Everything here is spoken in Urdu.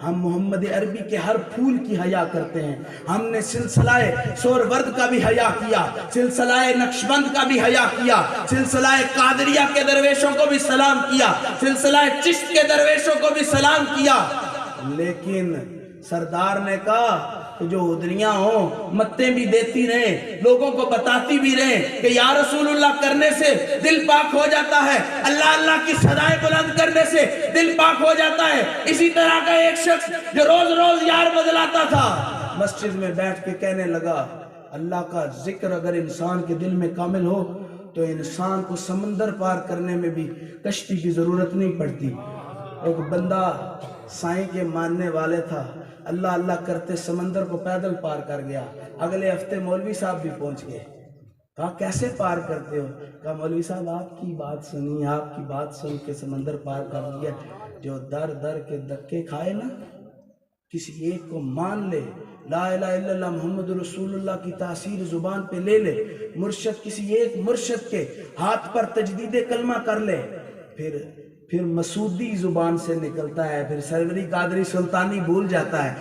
ہم محمد عربی کے ہر پھول کی حیا کرتے ہیں. ہم نے سلسلہ سورورد کا بھی حیا کیا, سلسلہ نقشبند کا بھی حیا کیا, سلسلہ قادریہ کے درویشوں کو بھی سلام کیا, سلسلہ چشت کے درویشوں کو بھی سلام کیا. لیکن سردار نے کہا کہ جو ادریاں ہوں متیں بھی دیتی رہیں, لوگوں کو بتاتی بھی رہیں کہ یا رسول اللہ کرنے سے دل پاک ہو جاتا ہے, اللہ اللہ کی صدائیں بلند کرنے سے دل پاک ہو جاتا ہے. اسی طرح کا ایک شخص جو روز روز یار بدلاتا تھا, مسجد میں بیٹھ کے کہنے لگا اللہ کا ذکر اگر انسان کے دل میں کامل ہو تو انسان کو سمندر پار کرنے میں بھی کشتی کی ضرورت نہیں پڑتی. ایک بندہ سائیں کے ماننے والے تھا, اللہ اللہ کرتے سمندر کو پیدل پار کر گیا. اگلے ہفتے مولوی صاحب بھی پہنچ گئے. کہا کیسے پار کرتے ہو؟ کہا مولوی صاحب آپ کی بات سنی, آپ کی بات سن کے سمندر پار کر دیا. جو در در کے دھکے کھائے نا, کسی ایک کو مان لے, لا الہ الا اللہ محمد رسول اللہ کی تاثیر زبان پہ لے لے, مرشد کسی ایک مرشد کے ہاتھ پر تجدید کلمہ کر لے, پھر مسعودی زبان سے نکلتا ہے, پھر سروری قادری سلطانی بھول جاتا ہے.